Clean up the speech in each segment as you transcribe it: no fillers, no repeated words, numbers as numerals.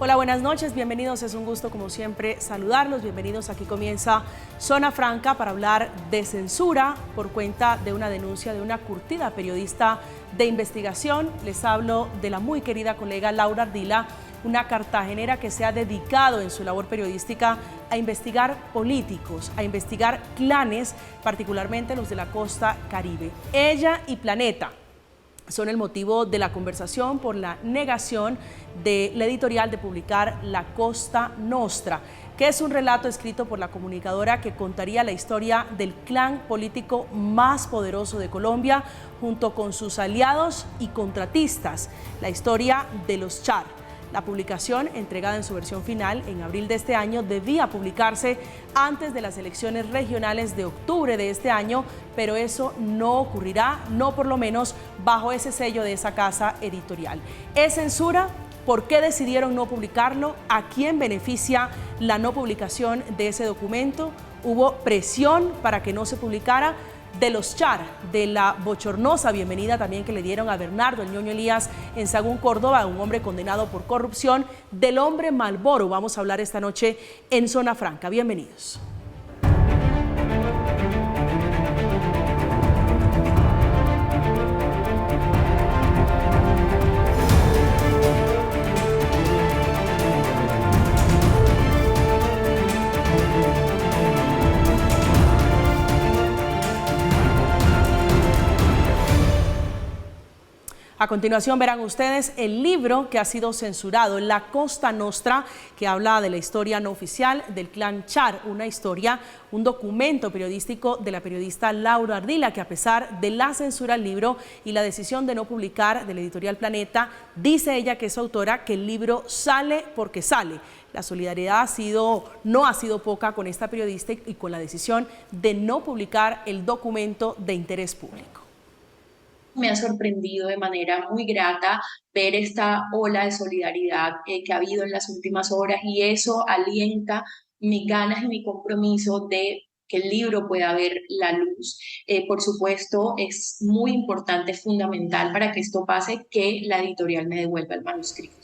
Hola, buenas noches, bienvenidos, es un gusto como siempre saludarlos, bienvenidos, aquí comienza Zona Franca para hablar de censura por cuenta de una denuncia de una curtida periodista de investigación. Les hablo de la muy querida colega Laura Ardila, una cartagenera que se ha dedicado en su labor periodística a investigar políticos, a investigar clanes, particularmente los de la costa Caribe. Ella y Planeta son el motivo de la conversación por la negación de la editorial de publicar La Costa Nostra, que es un relato escrito por la comunicadora que contaría la historia del clan político más poderoso de Colombia, junto con sus aliados y contratistas, la historia de los Char. La publicación, entregada en su versión final en abril de este año, debía publicarse antes de las elecciones regionales de octubre de este año, pero eso no ocurrirá, no por lo menos bajo ese sello de esa casa editorial. ¿Es censura? ¿Por qué decidieron no publicarlo? ¿A quién beneficia la no publicación de ese documento? ¿Hubo presión para que no se publicara? De los Char, de la bochornosa bienvenida también que le dieron a Bernardo el Ñoño Elías en Sagún, Córdoba, un hombre condenado por corrupción, del hombre Malboro. Vamos a hablar esta noche en Zona Franca. Bienvenidos. A continuación verán ustedes el libro que ha sido censurado, La Costa Nostra, que habla de la historia no oficial del clan Char, una historia, un documento periodístico de la periodista Laura Ardila, que a pesar de la censura al libro y la decisión de no publicar de la editorial Planeta, dice ella, que es autora, que el libro sale porque sale. La solidaridad no ha sido poca con esta periodista y con la decisión de no publicar el documento de interés público. Me ha sorprendido de manera muy grata ver esta ola de solidaridad que ha habido en las últimas horas, y eso alienta mis ganas y mi compromiso de que el libro pueda ver la luz. Por supuesto, es muy importante, es fundamental para que esto pase, que la editorial me devuelva el manuscrito.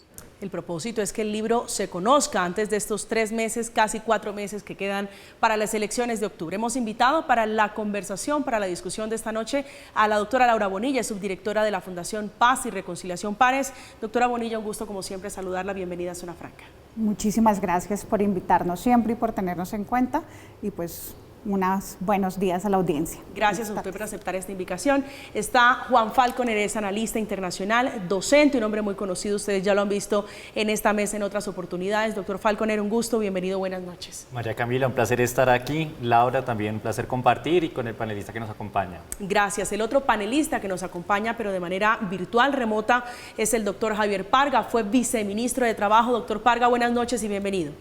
El propósito es que el libro se conozca antes de estos 3 meses, casi 4 meses que quedan para las elecciones de octubre. Hemos invitado para la conversación, para la discusión de esta noche, a la doctora Laura Bonilla, subdirectora de la Fundación Paz y Reconciliación Pares. Doctora Bonilla, un gusto como siempre saludarla. Bienvenida a Zona Franca. Muchísimas gracias por invitarnos siempre y por tenernos en cuenta, y pues unos buenos días a la audiencia. Gracias a usted por aceptar esta invitación. Está Juan Falconer, es analista internacional, docente, un hombre muy conocido, ustedes ya lo han visto en esta mesa en otras oportunidades. Doctor Falconer, un gusto, bienvenido, buenas noches. María Camila, un placer estar aquí. Laura, también un placer compartir, y con el panelista que nos acompaña. Gracias. El otro panelista que nos acompaña, pero de manera virtual, remota, es el doctor Javier Parga, fue viceministro de Trabajo. Doctor Parga, buenas noches y bienvenido.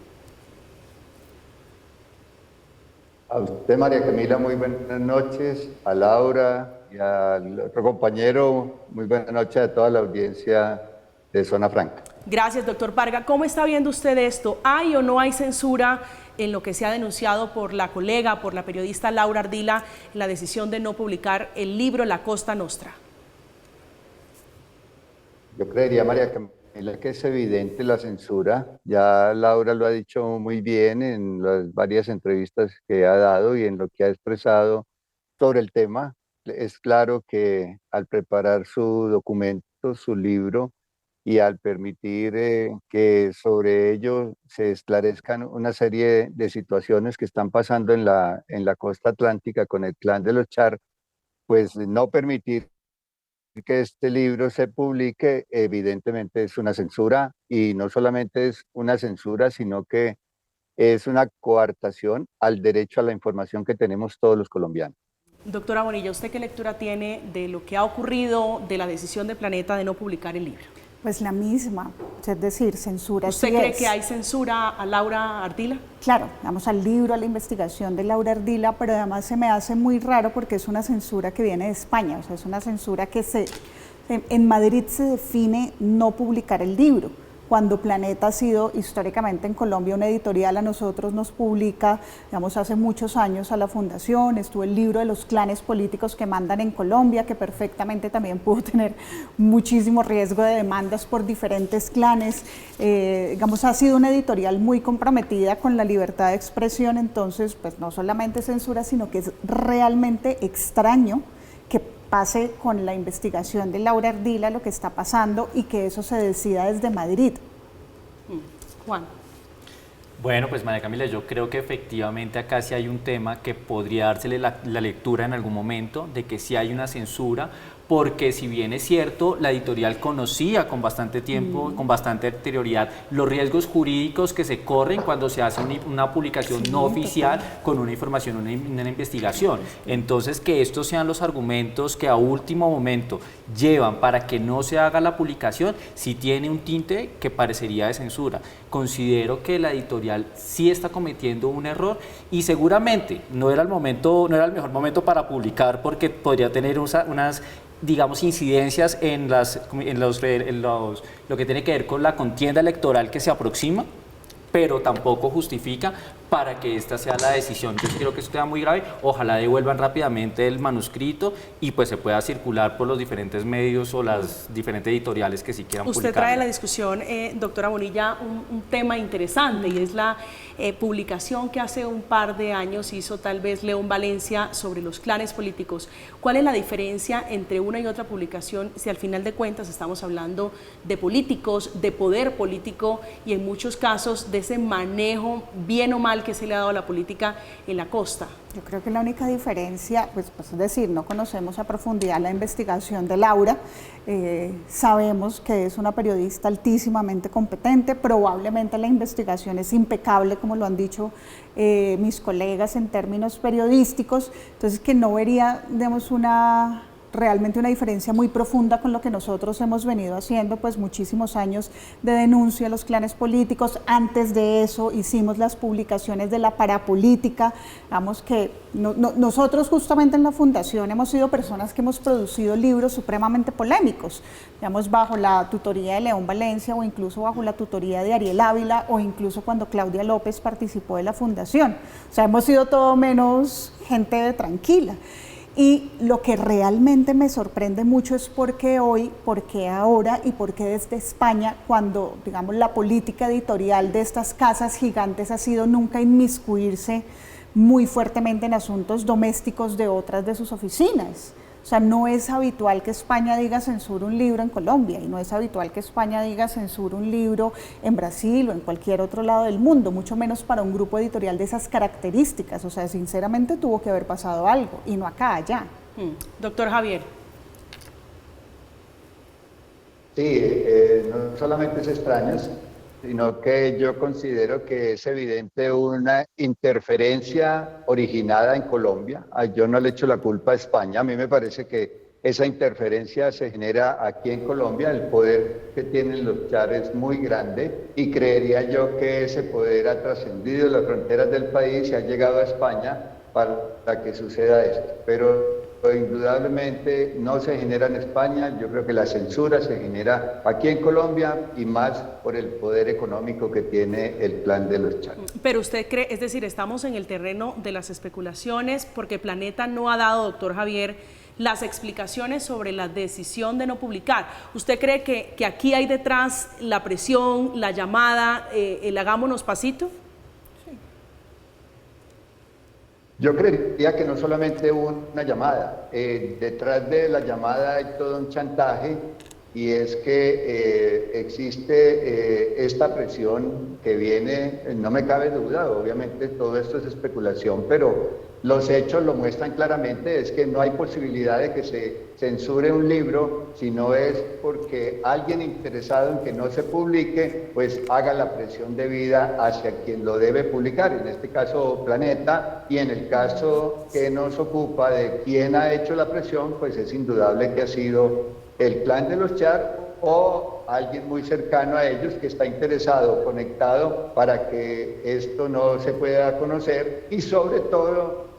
A usted, María Camila, muy buenas noches. A Laura y al otro compañero, muy buenas noches a toda la audiencia de Zona Franca. Gracias, doctor Parga. ¿Cómo está viendo usted esto? ¿Hay o no hay censura en lo que se ha denunciado por la colega, por la periodista Laura Ardila, la decisión de no publicar el libro La Costa Nostra? Yo creería, María Camila, que es evidente la censura. Ya Laura lo ha dicho muy bien en las varias entrevistas que ha dado y en lo que ha expresado sobre el tema. Es claro que al preparar su documento, su libro, y al permitir que sobre ello se esclarezcan una serie de situaciones que están pasando en la costa atlántica con el clan de los Char, pues no permitir que este libro se publique, evidentemente es una censura, y no solamente es una censura, sino que es una coartación al derecho a la información que tenemos todos los colombianos. Doctora Bonilla, ¿usted qué lectura tiene de lo que ha ocurrido, de la decisión de Planeta de no publicar el libro? Pues la misma, es decir, censura. ¿Usted cree que hay censura a Laura Ardila? Claro, vamos al libro, a la investigación de Laura Ardila, pero además se me hace muy raro porque es una censura que viene de España, o sea, es una censura que en Madrid se define no publicar el libro, cuando Planeta ha sido históricamente en Colombia una editorial, a nosotros nos publica, digamos, hace muchos años a la Fundación, estuvo el libro de los clanes políticos que mandan en Colombia, que perfectamente también pudo tener muchísimo riesgo de demandas por diferentes clanes. Digamos, ha sido una editorial muy comprometida con la libertad de expresión, entonces, pues no solamente censura, sino que es realmente extraño que pase con la investigación de Laura Ardila lo que está pasando y que eso se decida desde Madrid. Juan. Bueno, pues María Camila, yo creo que efectivamente acá sí hay un tema que podría dársele la lectura en algún momento, de que sí hay una censura, porque si bien es cierto, la editorial conocía con bastante tiempo, con bastante anterioridad, los riesgos jurídicos que se corren cuando se hace una publicación no oficial con una información, una investigación. Entonces, que estos sean los argumentos que a último momento llevan para que no se haga la publicación, sí tiene un tinte que parecería de censura. Considero que la editorial sí está cometiendo un error y seguramente no era el mejor momento para publicar, porque podría tener unas digamos, incidencias en lo que tiene que ver con la contienda electoral que se aproxima, pero tampoco justifica para que esta sea la decisión. Yo creo que esto queda muy grave. Ojalá devuelvan rápidamente el manuscrito y pues se pueda circular por los diferentes medios o las diferentes editoriales que sí quieran publicar. Usted trae a la discusión, doctora Bonilla, un tema interesante y es la publicación que hace un par de años hizo tal vez León Valencia sobre los clanes políticos. ¿Cuál es la diferencia entre una y otra publicación si al final de cuentas estamos hablando de políticos, de poder político y en muchos casos de ese manejo bien o mal que se le ha dado a la política en la costa? Yo creo que la única diferencia, pues es decir, no conocemos a profundidad la investigación de Laura, sabemos que es una periodista altísimamente competente, probablemente la investigación es impecable, como lo han dicho mis colegas en términos periodísticos, entonces que no vería, digamos, realmente una diferencia muy profunda con lo que nosotros hemos venido haciendo, pues muchísimos años de denuncia a los clanes políticos. Antes de eso hicimos las publicaciones de la parapolítica, digamos que nosotros justamente en la Fundación hemos sido personas que hemos producido libros supremamente polémicos, digamos bajo la tutoría de León Valencia o incluso bajo la tutoría de Ariel Ávila o incluso cuando Claudia López participó de la Fundación, o sea, hemos sido todo menos gente tranquila. Y lo que realmente me sorprende mucho es por qué hoy, por qué ahora y por qué desde España, cuando, digamos, la política editorial de estas casas gigantes ha sido nunca inmiscuirse muy fuertemente en asuntos domésticos de otras de sus oficinas. O sea, no es habitual que España diga censura un libro en Colombia y no es habitual que España diga censura un libro en Brasil o en cualquier otro lado del mundo, mucho menos para un grupo editorial de esas características. O sea, sinceramente tuvo que haber pasado algo y no acá, allá. Doctor Javier. Sí, no solamente es extraño, sino que yo considero que es evidente una interferencia originada en Colombia. Yo no le echo la culpa a España, a mí me parece que esa interferencia se genera aquí en Colombia, el poder que tienen los char es muy grande y creería yo que ese poder ha trascendido las fronteras del país y ha llegado a España para que suceda esto. Pero indudablemente no se genera en España, yo creo que la censura se genera aquí en Colombia y más por el poder económico que tiene el clan de los Char. Pero usted cree, es decir, estamos en el terreno de las especulaciones porque Planeta no ha dado, doctor Javier, las explicaciones sobre la decisión de no publicar. ¿Usted cree que aquí hay detrás la presión, la llamada, el hagámonos pasito? Yo creería que no solamente una llamada, detrás de la llamada hay todo un chantaje y es que existe esta presión que viene, no me cabe duda, obviamente todo esto es especulación, pero los hechos lo muestran claramente, es que no hay posibilidad de que se censure un libro, si no es porque alguien interesado en que no se publique, pues haga la presión debida hacia quien lo debe publicar, en este caso Planeta, y en el caso que nos ocupa de quién ha hecho la presión, pues es indudable que ha sido el clan de los Char o alguien muy cercano a ellos que está interesado, conectado para que esto no se pueda conocer y sobre todo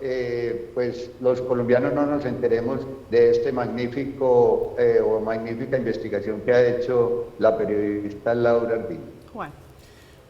pues los colombianos no nos enteremos de este magnífico o magnífica investigación que ha hecho la periodista Laura Ardila. Juan.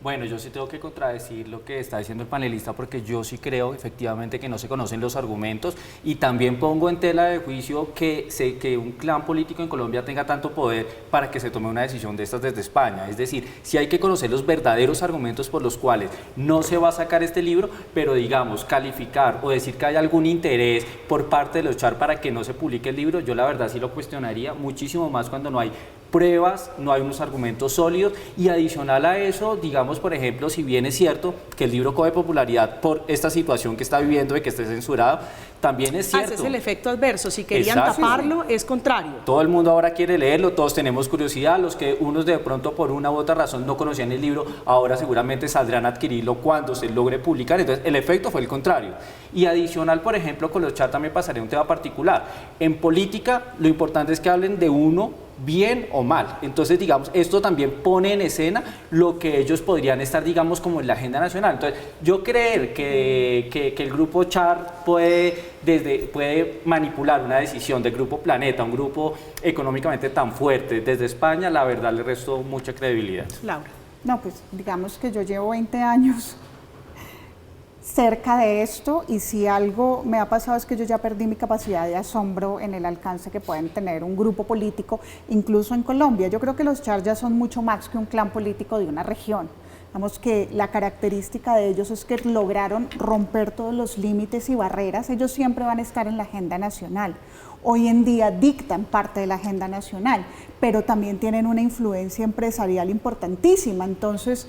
Bueno, yo sí tengo que contradecir lo que está diciendo el panelista porque yo sí creo efectivamente que no se conocen los argumentos y también pongo en tela de juicio que un clan político en Colombia tenga tanto poder para que se tome una decisión de estas desde España. Es decir, sí hay que conocer los verdaderos argumentos por los cuales no se va a sacar este libro, pero digamos, calificar o decir que hay algún interés por parte de los char para que no se publique el libro, yo la verdad sí lo cuestionaría muchísimo más cuando no hay pruebas, no hay unos argumentos sólidos y adicional a eso, digamos, por ejemplo, si bien es cierto que el libro coge popularidad por esta situación que está viviendo de que esté censurado, también es cierto. Ese es el efecto adverso, si querían Exacto. taparlo, es contrario. Todo el mundo ahora quiere leerlo, todos tenemos curiosidad, los que unos de pronto por una u otra razón no conocían el libro, ahora seguramente saldrán a adquirirlo cuando se logre publicar, entonces el efecto fue el contrario. Y adicional, por ejemplo, con los chats también pasaría un tema particular. En política, lo importante es que hablen de uno bien o mal. Entonces, digamos, esto también pone en escena lo que ellos podrían estar, digamos, como en la agenda nacional. Entonces, yo creer que el grupo Char puede manipular una decisión del grupo Planeta, un grupo económicamente tan fuerte desde España, la verdad le resto mucha credibilidad. Laura. No, pues digamos que yo llevo 20 años cerca de esto y si algo me ha pasado es que yo ya perdí mi capacidad de asombro en el alcance que pueden tener un grupo político, incluso en Colombia. Yo creo que los char ya son mucho más que un clan político de una región. Digamos que la característica de ellos es que lograron romper todos los límites y barreras. Ellos siempre van a estar en la agenda nacional. Hoy en día dictan parte de la agenda nacional, pero también tienen una influencia empresarial importantísima. Entonces,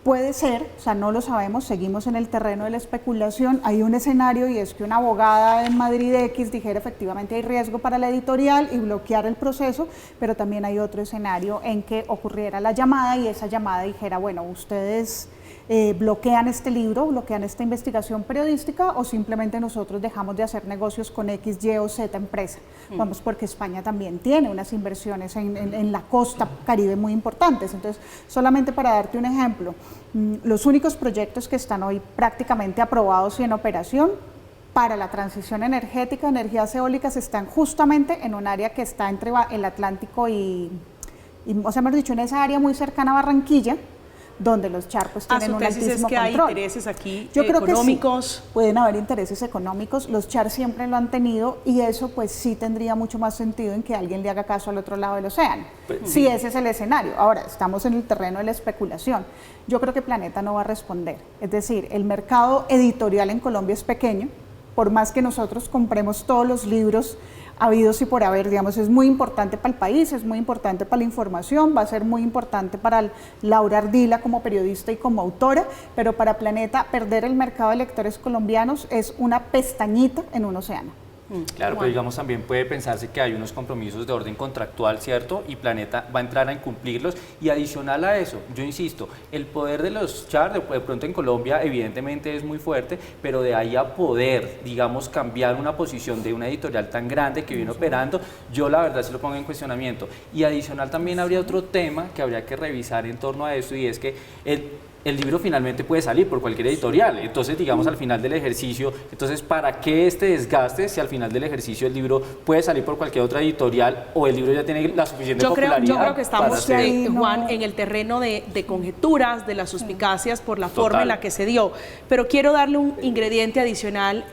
puede ser, o sea, no lo sabemos, seguimos en el terreno de la especulación. Hay un escenario y es que una abogada en Madrid X dijera efectivamente hay riesgo para la editorial y bloquear el proceso, pero también hay otro escenario en que ocurriera la llamada y esa llamada dijera, bueno, ustedes bloquean este libro, bloquean esta investigación periodística o simplemente nosotros dejamos de hacer negocios con X, Y o Z empresa. Vamos, porque España también tiene unas inversiones en la costa caribe muy importantes. Entonces, solamente para darte un ejemplo, los únicos proyectos que están hoy prácticamente aprobados y en operación para la transición energética, energías eólicas, están justamente en un área que está entre el Atlántico o sea, hemos dicho, en esa área muy cercana a Barranquilla, donde los char pues tienen un altísimo control. Hay intereses aquí Yo creo económicos. Que sí, pueden haber intereses económicos, los char siempre lo han tenido y eso pues sí tendría mucho más sentido en que alguien le haga caso al otro lado del océano, si ese es el escenario. Ahora, estamos en el terreno de la especulación. Yo creo que Planeta no va a responder, es decir, el mercado editorial en Colombia es pequeño, por más que nosotros compremos todos los libros habidos y por haber, digamos, es muy importante para el país, es muy importante para la información, va a ser muy importante para Laura Ardila como periodista y como autora, pero para Planeta perder el mercado de lectores colombianos es una pestañita en un océano. Claro, pero digamos también puede pensarse que hay unos compromisos de orden contractual, ¿cierto? Y Planeta va a entrar a incumplirlos y adicional a eso, yo insisto, el poder de los char de pronto en Colombia evidentemente es muy fuerte, pero de ahí a poder, digamos, cambiar una posición de una editorial tan grande que viene operando, yo la verdad se lo pongo en cuestionamiento. Y adicional también habría otro tema que habría que revisar en torno a esto y es que el libro finalmente puede salir por cualquier editorial, entonces digamos al final del ejercicio, entonces ¿para qué este desgaste si al final del ejercicio el libro puede salir por cualquier otra editorial o el libro ya tiene la suficiente popularidad? Yo creo que estamos, Juan, en el terreno de conjeturas, de las suspicacias por la forma en la que se dio, pero quiero darle un ingrediente adicional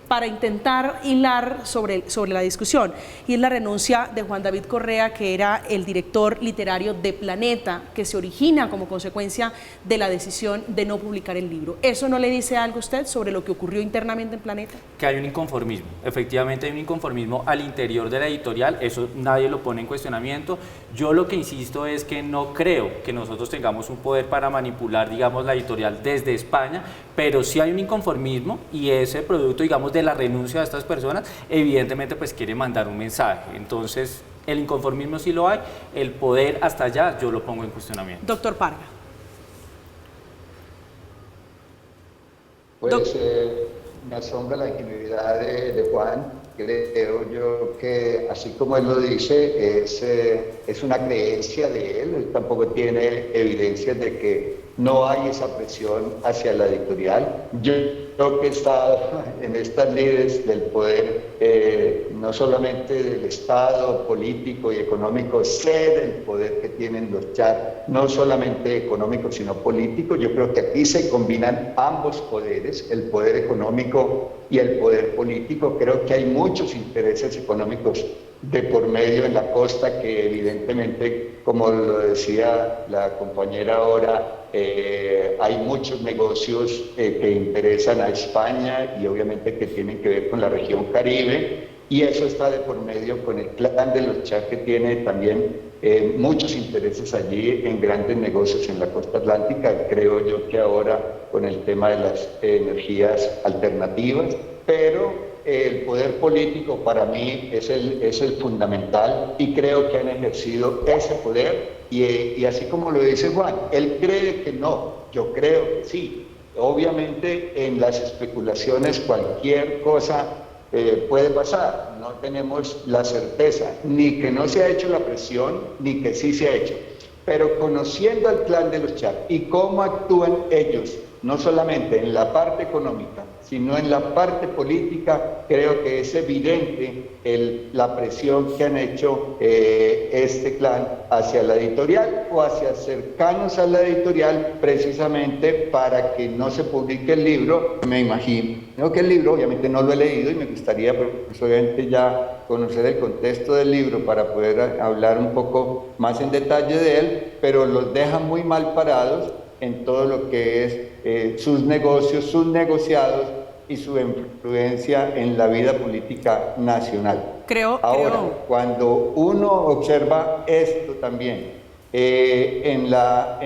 para intentar hilar sobre la discusión, y es la renuncia de Juan David Correa, que era el director literario de Planeta, que se origina como consecuencia de la decisión de no publicar el libro. ¿Eso no le dice algo a usted sobre lo que ocurrió internamente en Planeta? Que hay un inconformismo, efectivamente hay un inconformismo al interior de la editorial, eso nadie lo pone en cuestionamiento. Yo lo que insisto es que no creo que nosotros tengamos un poder para manipular, digamos, la editorial desde España, pero sí hay un inconformismo y ese producto, digamos, de la renuncia de estas personas, evidentemente pues quiere mandar un mensaje. Entonces, el inconformismo sí lo hay, el poder hasta allá yo lo pongo en cuestionamiento. Doctor Parga. Pues me asombra la ingenuidad de Juan. creo yo que, así como él lo dice, es una creencia de él. Él tampoco tiene evidencias de que no hay esa presión hacia la editorial. Yo creo que he estado en estas lides del poder, no solamente del Estado político y económico, sé del poder que tienen los chats, no solamente económico, sino político. Yo creo que aquí se combinan ambos poderes, el poder económico y el poder político. Creo que hay muchos intereses económicos de por medio en la costa que evidentemente, como lo decía la compañera ahora, hay muchos negocios que interesan a España y obviamente que tienen que ver con la región Caribe, y eso está de por medio con el plan de los Chad, que tiene también muchos intereses allí en grandes negocios en la costa atlántica. Creo yo que ahora con el tema de las energías alternativas, pero el poder político para mí es el fundamental, y creo que han ejercido ese poder, y así como lo dice Juan, él cree que no, yo creo que sí. Obviamente en las especulaciones cualquier cosa puede pasar, no tenemos la certeza, ni que no se ha hecho la presión, ni que sí se ha hecho, pero conociendo al clan de los Chad y cómo actúan ellos, no solamente en la parte económica, sino en la parte política, creo que es evidente la presión que han hecho este clan hacia la editorial o hacia cercanos a la editorial, precisamente para que no se publique el libro. Me imagino que el libro, obviamente no lo he leído y me gustaría pues, obviamente ya conocer el contexto del libro para poder hablar un poco más en detalle de él, pero los deja muy mal parados en todo lo que es sus negocios, sus negociados y su influencia en la vida política nacional. Ahora, cuando uno observa esto también, en la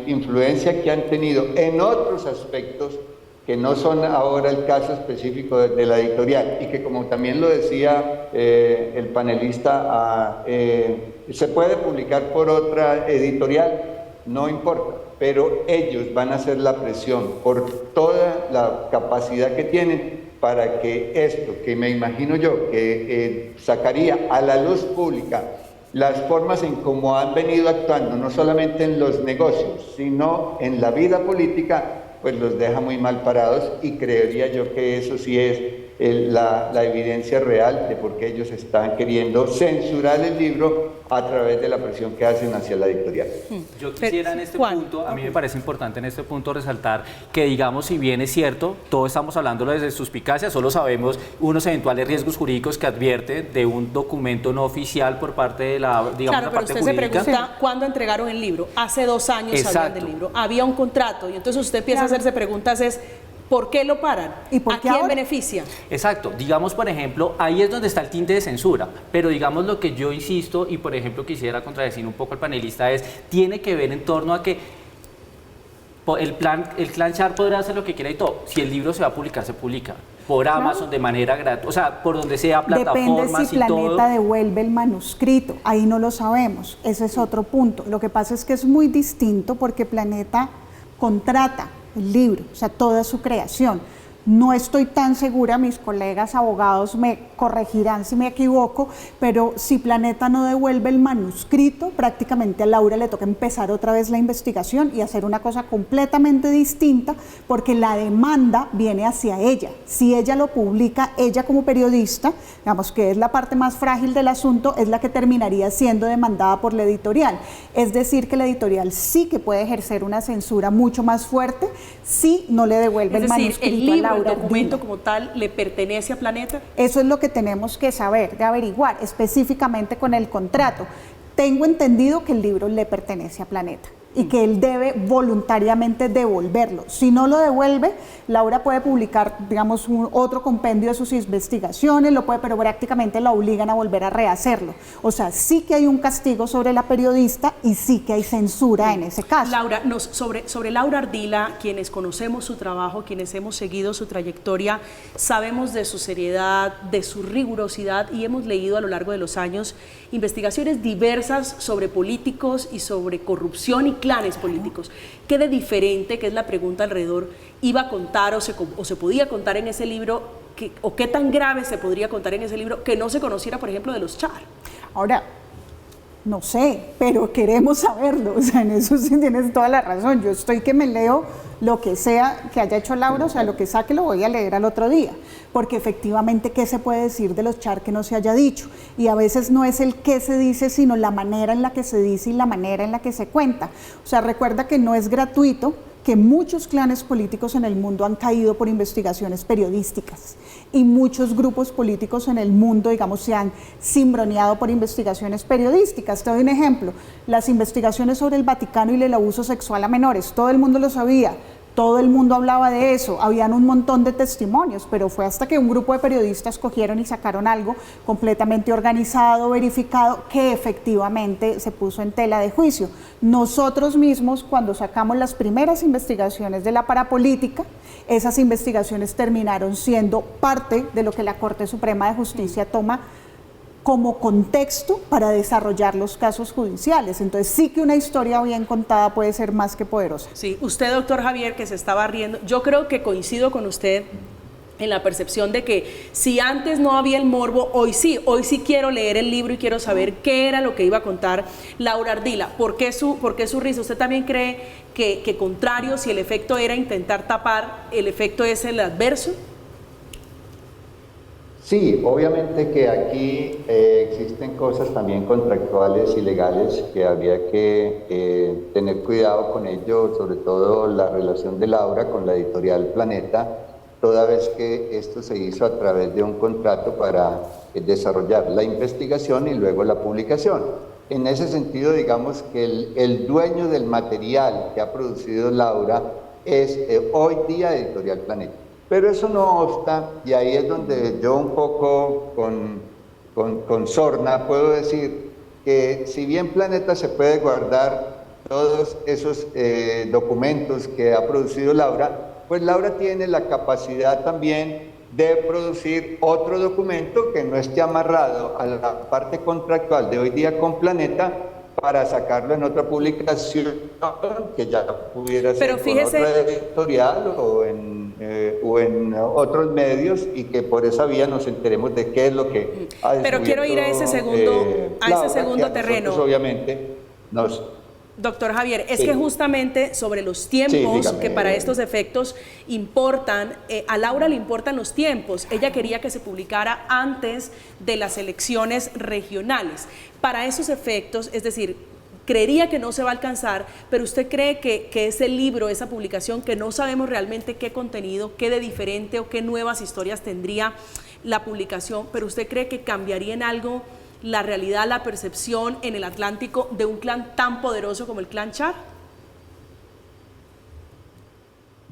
influencia que han tenido en otros aspectos, que no son ahora el caso específico de la editorial, y que, como también lo decía el panelista, se puede publicar por otra editorial, no importa, pero ellos van a hacer la presión por toda la capacidad que tienen para que esto, que me imagino yo, que sacaría a la luz pública las formas en cómo han venido actuando, no solamente en los negocios, sino en la vida política, pues los deja muy mal parados, y creería yo que eso sí es la evidencia real de por qué ellos están queriendo censurar el libro a través de la presión que hacen hacia la editorial. Yo quisiera en este punto, a mí me parece importante en este punto resaltar que, digamos, si bien es cierto, todos estamos hablando desde suspicacia, solo sabemos unos eventuales riesgos jurídicos que advierte de un documento no oficial por parte de la, digamos, claro, la parte pero usted jurídica. se pregunta cuándo entregaron el libro. Hace 2 años Exacto. hablan del libro, había un contrato, y entonces usted empieza a hacerse preguntas, ¿por qué lo paran? ¿Y por ¿A qué quién ahora? beneficia? Exacto, digamos, por ejemplo, ahí es donde está el tinte de censura, pero digamos lo que yo insisto, y por ejemplo quisiera contradecir un poco al panelista, tiene que ver en torno a que el clan Char podrá hacer lo que quiera y todo. Si el libro se va a publicar, se publica por Amazon de manera gratuita, o sea, por donde sea, plataformas. Depende si y todo. Planeta devuelve el manuscrito, ahí no lo sabemos, ese es otro punto. Lo que pasa es que es muy distinto porque Planeta contrata el libro, o sea, toda su creación. No estoy tan segura, mis colegas abogados me corregirán si me equivoco, pero si Planeta no devuelve el manuscrito, prácticamente a Laura le toca empezar otra vez la investigación y hacer una cosa completamente distinta, porque la demanda viene hacia ella. Si ella lo publica, ella como periodista, digamos que es la parte más frágil del asunto, es la que terminaría siendo demandada por la editorial. Es decir, que la editorial sí que puede ejercer una censura mucho más fuerte si no le devuelve el manuscrito el libro, a Laura. el documento como tal, ¿le pertenece a Planeta? Eso es lo que tenemos que saber, de averiguar específicamente con el contrato. Tengo entendido que el libro le pertenece a Planeta y que él debe voluntariamente devolverlo. Si no lo devuelve, Laura puede publicar, digamos, otro compendio de sus investigaciones, pero prácticamente la obligan a volver a rehacerlo. O sea, sí que hay un castigo sobre la periodista y sí que hay censura en ese caso. Laura, sobre Laura Ardila, quienes conocemos su trabajo, quienes hemos seguido su trayectoria, sabemos de su seriedad, de su rigurosidad, y hemos leído a lo largo de los años investigaciones diversas sobre políticos y sobre corrupción y clanes políticos. ¿Qué de diferente, que es la pregunta alrededor, iba a contar o se podía contar en ese libro o qué tan grave se podría contar en ese libro que no se conociera, por ejemplo, de los Char? Ahora, no sé, pero queremos saberlo, o sea, en eso sí tienes toda la razón. Yo estoy que me leo lo que sea que haya hecho Laura, o sea, lo que saque lo voy a leer al otro día, porque efectivamente, ¿qué se puede decir de los Char que no se haya dicho? Y a veces no es el qué se dice, sino la manera en la que se dice y la manera en la que se cuenta. O sea, recuerda que no es gratuito que muchos clanes políticos en el mundo han caído por investigaciones periodísticas y muchos grupos políticos en el mundo, digamos, se han cimbroneado por investigaciones periodísticas. Te doy un ejemplo, las investigaciones sobre el Vaticano y el abuso sexual a menores, todo el mundo lo sabía, todo el mundo hablaba de eso, habían un montón de testimonios, pero fue hasta que un grupo de periodistas cogieron y sacaron algo completamente organizado, verificado, que efectivamente se puso en tela de juicio. Nosotros mismos, cuando sacamos las primeras investigaciones de la parapolítica, esas investigaciones terminaron siendo parte de lo que la Corte Suprema de Justicia toma como contexto para desarrollar los casos judiciales. Entonces sí que una historia bien contada puede ser más que poderosa. Sí, usted, doctor Javier, que se estaba riendo, yo creo que coincido con usted en la percepción de que si antes no había el morbo, hoy sí quiero leer el libro y quiero saber qué era lo que iba a contar Laura Ardila. ¿Por qué su risa? ¿Usted también cree que contrario, si el efecto era intentar tapar, el efecto es el adverso? Sí, obviamente que aquí existen cosas también contractuales y legales que habría que tener cuidado con ello, sobre todo la relación de Laura con la editorial Planeta, toda vez que esto se hizo a través de un contrato para desarrollar la investigación y luego la publicación. En ese sentido, digamos que el dueño del material que ha producido Laura es hoy día Editorial Planeta. Pero eso no obsta, y ahí es donde yo un poco con sorna puedo decir que si bien Planeta se puede guardar todos esos documentos que ha producido Laura, pues Laura tiene la capacidad también de producir otro documento que no esté amarrado a la parte contractual de hoy día con Planeta para sacarlo en otra publicación que ya pudiera ser con otra editorial o en otros medios, y que por esa vía nos enteremos de qué es lo que ha descubierto. Pero quiero ir a ese segundo terreno. Obviamente nos... Doctor Javier, es que justamente sobre los tiempos que para estos efectos importan, a Laura le importan los tiempos. Ella quería que se publicara antes de las elecciones regionales. Para esos efectos, es decir, creería que no se va a alcanzar, pero usted cree que ese libro, esa publicación, que no sabemos realmente qué contenido, qué de diferente o qué nuevas historias tendría la publicación, pero usted cree que cambiaría en algo la realidad, la percepción en el Atlántico de un clan tan poderoso como el clan Char?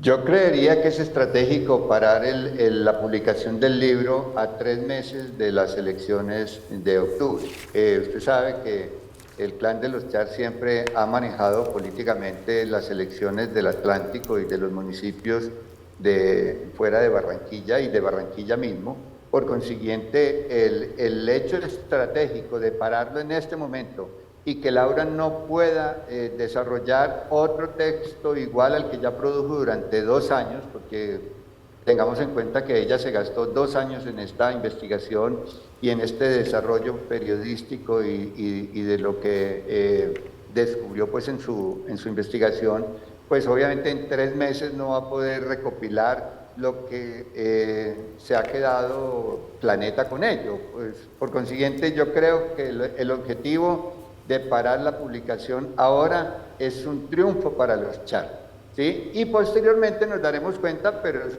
Yo creería que es estratégico parar la publicación del libro a 3 meses de las elecciones de octubre. Usted sabe que el clan de los Char siempre ha manejado políticamente las elecciones del Atlántico y de los municipios de fuera de Barranquilla y de Barranquilla mismo. Por consiguiente, el hecho estratégico de pararlo en este momento y que Laura no pueda desarrollar otro texto igual al que ya produjo durante 2 años, porque tengamos en cuenta que ella se gastó 2 años en esta investigación y en este desarrollo periodístico y de lo que descubrió pues en su investigación, pues obviamente en 3 meses no va a poder recopilar lo que se ha quedado Planeta con ello. Pues, por consiguiente, yo creo que el objetivo de parar la publicación ahora es un triunfo para los Char, ¿sí? Y posteriormente nos daremos cuenta, pero eso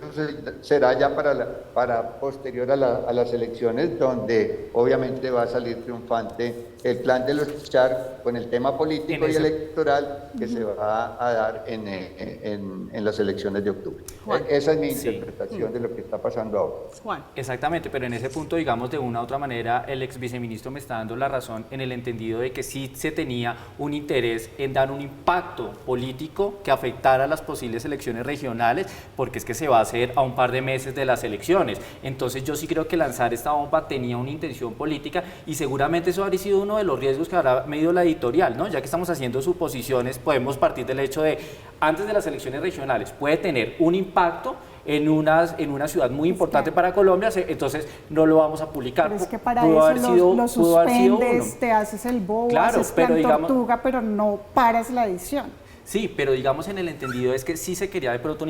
será ya para posterior a las elecciones, donde obviamente va a salir triunfante el clan de los Char con el tema político y electoral que se va a dar en las elecciones de octubre. Juan. Esa es mi interpretación de lo que está pasando ahora. Juan. Exactamente, pero en ese punto, digamos, de una u otra manera, el ex viceministro me está dando la razón en el entendido de que sí se tenía un interés en dar un impacto político que afectara a las posibles elecciones regionales, porque es que se va a hacer a un par de meses de las elecciones. Entonces yo sí creo que lanzar esta bomba tenía una intención política y seguramente eso habría sido uno uno de los riesgos que habrá medido la editorial, ¿no? Ya que estamos haciendo suposiciones, podemos partir del hecho de, antes de las elecciones regionales, puede tener un impacto en una ciudad muy importante para Colombia, entonces no lo vamos a publicar. Pero es que para eso lo suspendes, te haces el bobo, claro, haces plan tortuga, pero no paras la edición. Sí, pero digamos en el entendido es que sí se quería de pronto un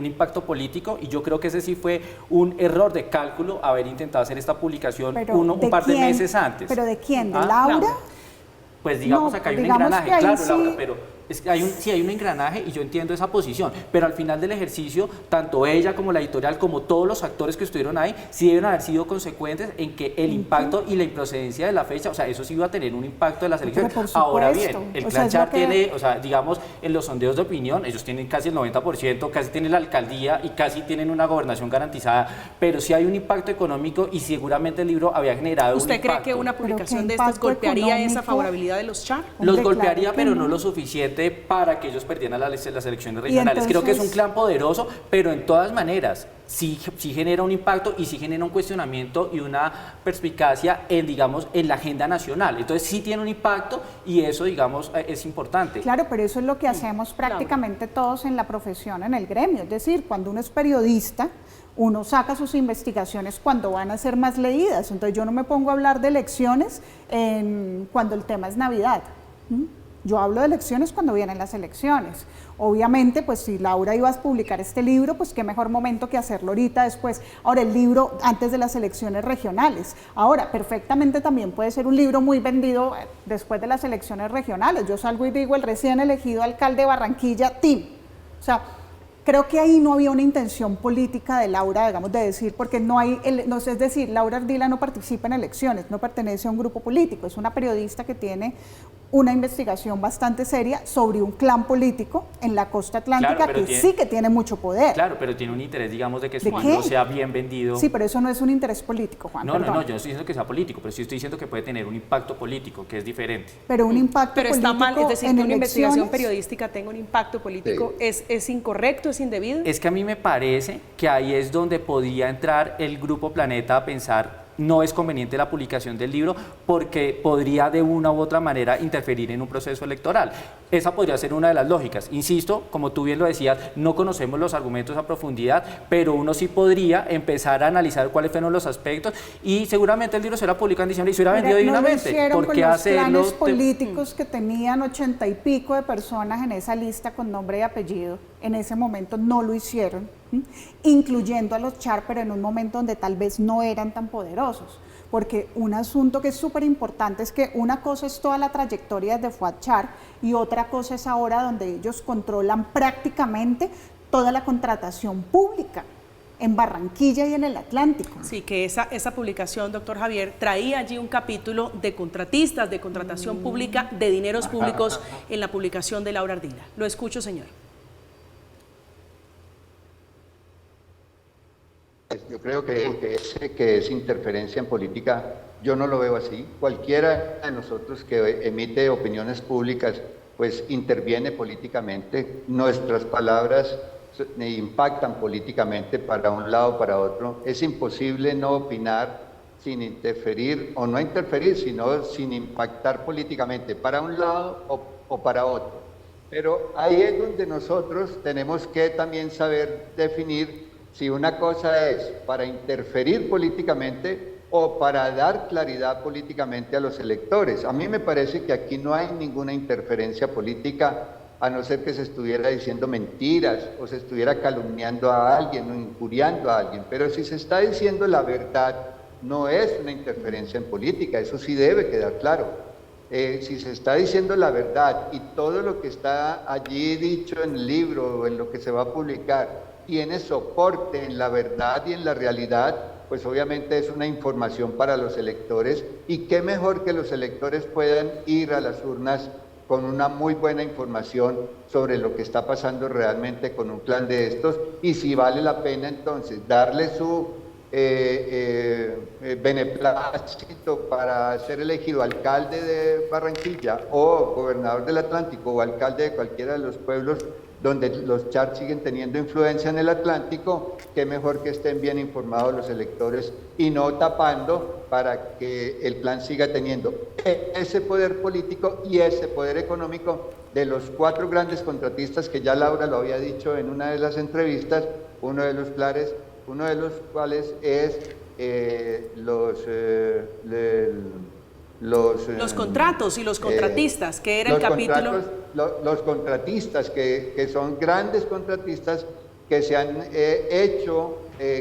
impacto político, y yo creo que ese sí fue un error de cálculo haber intentado hacer esta publicación un par de meses antes. ¿Pero de quién? ¿De Laura? Pues digamos, acá hay un engranaje, claro, sí. Laura, pero es que sí hay un engranaje y yo entiendo esa posición, pero al final del ejercicio, tanto ella como la editorial, como todos los actores que estuvieron ahí, sí deben haber sido consecuentes en que el impacto y la improcedencia de la fecha, o sea, eso sí iba a tener un impacto de las elecciones. Ahora bien, el Clan Char tiene, o sea, digamos, en los sondeos de opinión, ellos tienen casi el 90%, casi tienen la alcaldía y casi tienen una gobernación garantizada, pero sí hay un impacto económico y seguramente el libro había generado un impacto. ¿Usted cree que una publicación de estas golpearía esa favorabilidad de los Char? Los golpearía, pero no lo suficiente para que ellos perdieran las elecciones regionales. Creo que es un clan poderoso, pero en todas maneras sí genera un impacto y sí genera un cuestionamiento y una perspicacia digamos, en la agenda nacional. Entonces sí tiene un impacto y eso, digamos, es importante. Claro, pero eso es lo que hacemos prácticamente todos en la profesión, en el gremio. Es decir, cuando uno es periodista, uno saca sus investigaciones cuando van a ser más leídas. Entonces yo no me pongo a hablar de elecciones cuando el tema es Navidad. Yo hablo de elecciones cuando vienen las elecciones. Obviamente, pues si Laura iba a publicar este libro, pues qué mejor momento que hacerlo ahorita después. Ahora, el libro antes de las elecciones regionales. Ahora, perfectamente también puede ser un libro muy vendido después de las elecciones regionales. Yo salgo y digo, el recién elegido alcalde de Barranquilla, Tim. O sea, creo que ahí no había una intención política de Laura, digamos, de decir, porque no hay, es decir, Laura Ardila no participa en elecciones, no pertenece a un grupo político, es una periodista que tiene una investigación bastante seria sobre un clan político en la costa atlántica, claro, sí que tiene mucho poder. Claro, pero tiene un interés, digamos, de que su libro sea bien vendido. Sí, pero eso no es un interés político, Juan. No, yo no estoy diciendo que sea político, pero sí estoy diciendo que puede tener un impacto político, que es diferente. Pero un impacto político está mal, es decir, que una investigación periodística tenga un impacto político, sí. ¿Es incorrecto, es indebido? Es que a mí me parece que ahí es donde podría entrar el Grupo Planeta a pensar, no es conveniente la publicación del libro porque podría de una u otra manera interferir en un proceso electoral. Esa podría ser una de las lógicas. Insisto, como tú bien lo decías, no conocemos los argumentos a profundidad, pero uno sí podría empezar a analizar cuáles fueron los aspectos y seguramente el libro será publicado en diciembre y se hubiera vendido dignamente. ¿Por qué hacerlo? Los políticos que tenían 80 y pico de personas en esa lista con nombre y apellido, en ese momento no lo hicieron, incluyendo a los Char, pero en un momento donde tal vez no eran tan poderosos. Porque un asunto que es súper importante es que una cosa es toda la trayectoria de Fuad Char y otra cosa es ahora donde ellos controlan prácticamente toda la contratación pública en Barranquilla y en el Atlántico. Sí, que esa publicación, doctor Javier, traía allí un capítulo de contratistas, de contratación pública, de dineros públicos en la publicación de Laura Ardila. Lo escucho, señor. Yo creo que es interferencia en política, yo no lo veo así. Cualquiera de nosotros que emite opiniones públicas, pues interviene políticamente. Nuestras palabras impactan políticamente para un lado o para otro. Es imposible no opinar sin interferir, o no interferir, sino sin impactar políticamente para un lado o para otro. Pero ahí es donde nosotros tenemos que también saber definir si una cosa es para interferir políticamente o para dar claridad políticamente a los electores. A mí me parece que aquí no hay ninguna interferencia política, a no ser que se estuviera diciendo mentiras o se estuviera calumniando a alguien o injuriando a alguien. Pero si se está diciendo la verdad, no es una interferencia en política, eso sí debe quedar claro. Si se está diciendo la verdad y todo lo que está allí dicho en el libro o en lo que se va a publicar tiene soporte en la verdad y en la realidad, pues obviamente es una información para los electores, y qué mejor que los electores puedan ir a las urnas con una muy buena información sobre lo que está pasando realmente con un clan de estos, y si vale la pena entonces darle su beneplácito para ser elegido alcalde de Barranquilla o gobernador del Atlántico o alcalde de cualquiera de los pueblos donde los char siguen teniendo influencia en el Atlántico, qué mejor que estén bien informados los electores y no tapando para que el plan siga teniendo ese poder político y ese poder económico de los 4 grandes contratistas que ya Laura lo había dicho en una de las entrevistas, uno de los cuales es los contratos y los contratistas, que era el capítulo. Los contratistas, que son grandes contratistas, que se han hecho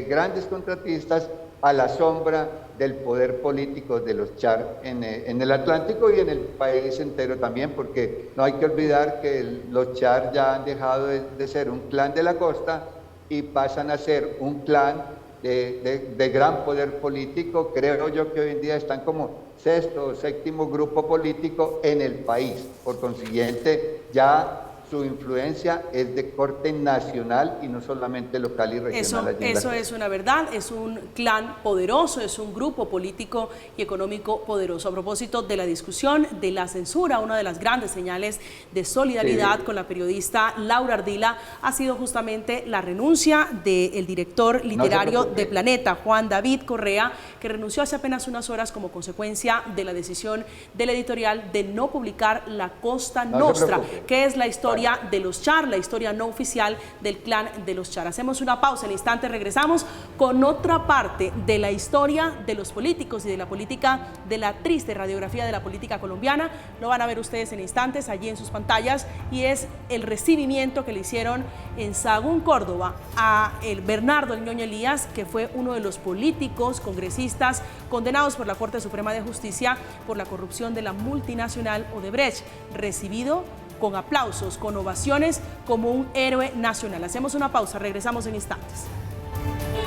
grandes contratistas a la sombra del poder político de los char en el Atlántico y en el país entero también, porque no hay que olvidar que los char ya han dejado de ser un clan de la costa y pasan a ser un clan de gran poder político. Creo yo que hoy en día están como 6º o 7º grupo político en el país. Por consiguiente, ya su influencia es de corte nacional y no solamente local y regional. Eso es una verdad, es un clan poderoso, es un grupo político y económico poderoso. A propósito de la discusión de la censura, una de las grandes señales de solidaridad con la periodista Laura Ardila ha sido justamente la renuncia del director literario de Planeta, Juan David Correa, que renunció hace apenas unas horas como consecuencia de la decisión del editorial de no publicar La Costa Nostra, que es la historia de los char, la historia no oficial del clan de los char. Hacemos una pausa, al instante regresamos con otra parte de la historia de los políticos y de la política, de la triste radiografía de la política colombiana. Lo van a ver ustedes en instantes allí en sus pantallas, y es el recibimiento que le hicieron en Sahagún, Córdoba, a el Bernardo el Ñoño Elías, que fue uno de los políticos congresistas condenados por la Corte Suprema de Justicia por la corrupción de la multinacional Odebrecht, recibido con aplausos, con ovaciones, como un héroe nacional. Hacemos una pausa, regresamos en instantes.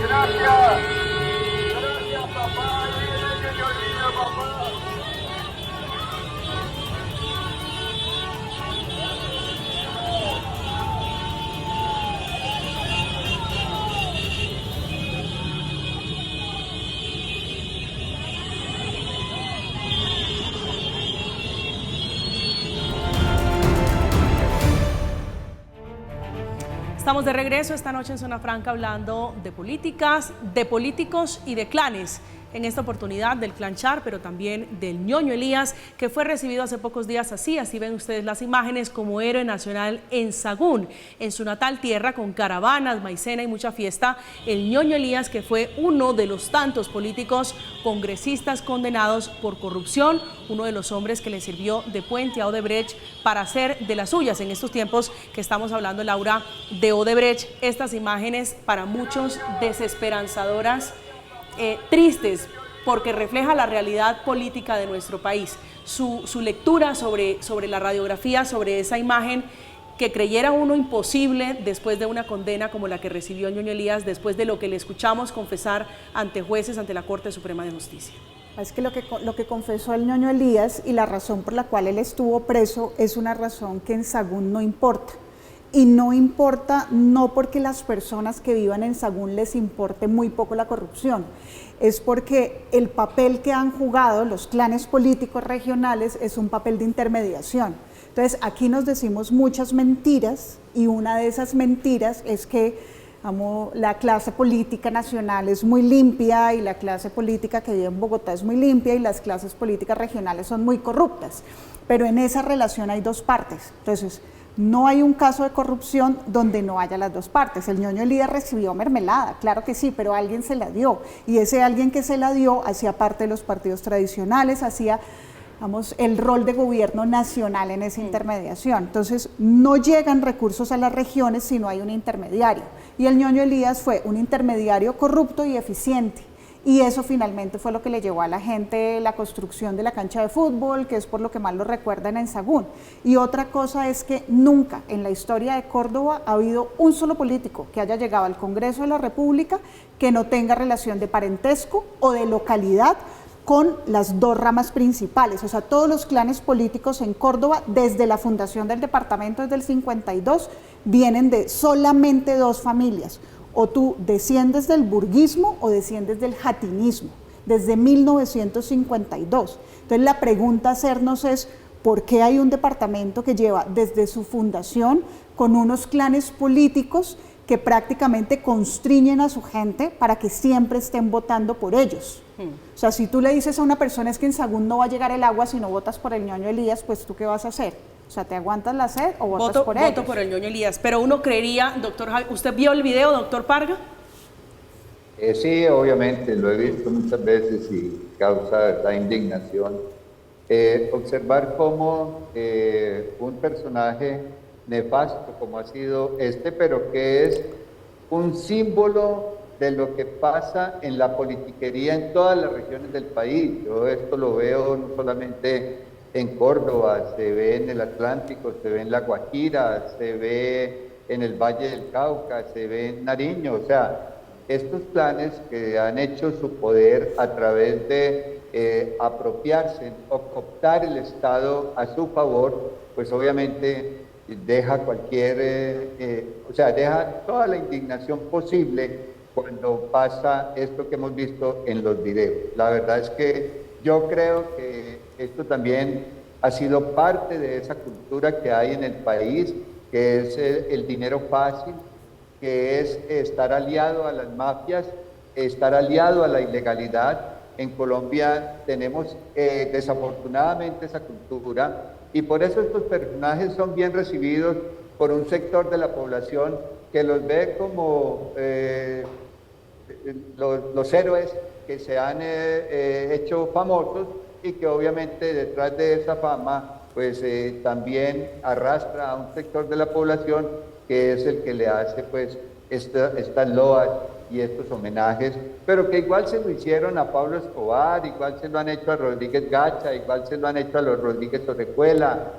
Gracias, papá. Estamos de regreso esta noche en Zona Franca hablando de políticas, de políticos y de clanes. En esta oportunidad del clan char, pero también del Ñoño Elías, que fue recibido hace pocos días así ven ustedes las imágenes, como héroe nacional en Sahagún, en su natal tierra, con caravanas, maicena y mucha fiesta. El Ñoño Elías, que fue uno de los tantos políticos congresistas condenados por corrupción, uno de los hombres que le sirvió de puente a Odebrecht para hacer de las suyas en estos tiempos que estamos hablando, Laura, de Odebrecht. Estas imágenes para muchos desesperanzadoras, tristes, porque refleja la realidad política de nuestro país. Su lectura sobre la radiografía, sobre esa imagen que creyera uno imposible después de una condena como la que recibió Ñoño Elías, después de lo que le escuchamos confesar ante jueces, ante la Corte Suprema de Justicia. Es que lo que confesó el Ñoño Elías y la razón por la cual él estuvo preso es una razón que en Sahagún no importa. Y no importa no porque las personas que vivan en Sahagún les importe muy poco la corrupción, es porque el papel que han jugado los clanes políticos regionales es un papel de intermediación. Entonces aquí nos decimos muchas mentiras, y una de esas mentiras es que la clase política nacional es muy limpia y la clase política que vive en Bogotá es muy limpia y las clases políticas regionales son muy corruptas, pero en esa relación hay dos partes. Entonces no hay un caso de corrupción donde no haya las dos partes. El Ñoño Elías recibió mermelada, claro que sí, pero alguien se la dio, y ese alguien que se la dio hacía parte de los partidos tradicionales, hacía el rol de gobierno nacional en esa intermediación. Entonces no llegan recursos a las regiones si no hay un intermediario, y el Ñoño Elías fue un intermediario corrupto y eficiente. Y eso finalmente fue lo que le llevó a la gente la construcción de la cancha de fútbol, que es por lo que más lo recuerdan en Sahagún. Y otra cosa es que nunca en la historia de Córdoba ha habido un solo político que haya llegado al Congreso de la República que no tenga relación de parentesco o de localidad con las dos ramas principales. O sea, todos los clanes políticos en Córdoba, desde la fundación del departamento, desde el 52, vienen de solamente dos familias. o tú desciendes del burguismo o desciendes del jatinismo, desde 1952. Entonces la pregunta a hacernos es, ¿por qué hay un departamento que lleva desde su fundación con unos clanes políticos que prácticamente constriñen a su gente para que siempre estén votando por ellos? O sea, si tú le dices a una persona es que en Sagún no va a llegar el agua si no votas por el ñoño Elías, pues ¿tú qué vas a hacer? O sea, ¿te aguantas la sed o votas por ellos? Voto por el ñoño Elías, pero uno creería, doctor Javi, ¿usted vio el video, doctor Parga? Sí, obviamente, lo he visto muchas veces y causa la indignación. Observar cómo un personaje nefasto como ha sido pero que es un símbolo de lo que pasa en la politiquería en todas las regiones del país. Yo esto lo veo no solamente en Córdoba, se ve en el Atlántico, se ve en La Guajira, se ve en el Valle del Cauca, se ve en Nariño. O sea, estos planes que han hecho su poder a través de apropiarse o cooptar el Estado a su favor, pues obviamente deja deja toda la indignación posible cuando pasa esto que hemos visto en los videos. La verdad es que yo creo que esto también ha sido parte de esa cultura que hay en el país, que es el dinero fácil, que es estar aliado a las mafias, estar aliado a la ilegalidad. En Colombia tenemos desafortunadamente esa cultura y por eso estos personajes son bien recibidos por un sector de la población que los ve como los héroes que se han hecho famosos y que obviamente detrás de esa fama pues también arrastra a un sector de la población que es el que le hace pues estas loas y estos homenajes, pero que igual se lo hicieron a Pablo Escobar, igual se lo han hecho a Rodríguez Gacha, igual se lo han hecho a los Rodríguez Orejuela.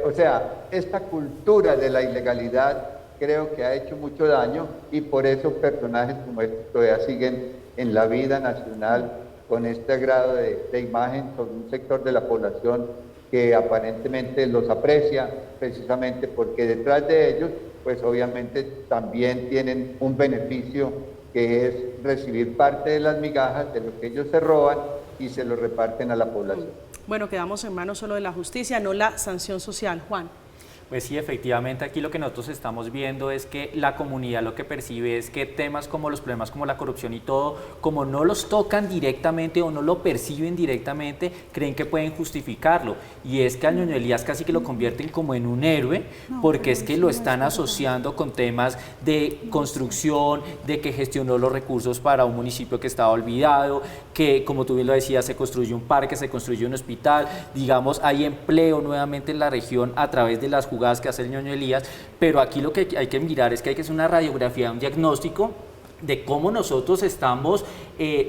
O sea, esta cultura de la ilegalidad creo que ha hecho mucho daño y por eso personajes como estos todavía siguen en la vida nacional con este grado de imagen sobre un sector de la población que aparentemente los aprecia precisamente porque detrás de ellos pues obviamente también tienen un beneficio que es recibir parte de las migajas de lo que ellos se roban y se lo reparten a la población. Bueno, quedamos en manos solo de la justicia, no la sanción social. Juan. Pues sí, efectivamente aquí lo que nosotros estamos viendo es que la comunidad lo que percibe es que temas como los problemas como la corrupción y todo, como no los tocan directamente o no lo perciben directamente, creen que pueden justificarlo. Y es que al ñoño Elías casi que lo convierten como en un héroe, porque es que lo están asociando con temas de construcción, de que gestionó los recursos para un municipio que estaba olvidado, que como tú bien lo decías, se construyó un parque, se construyó un hospital, digamos, hay empleo nuevamente en la región a través de las jugadas que hace el ñoño Elías, pero aquí lo que hay que mirar es que hay que hacer una radiografía, un diagnóstico de cómo nosotros estamos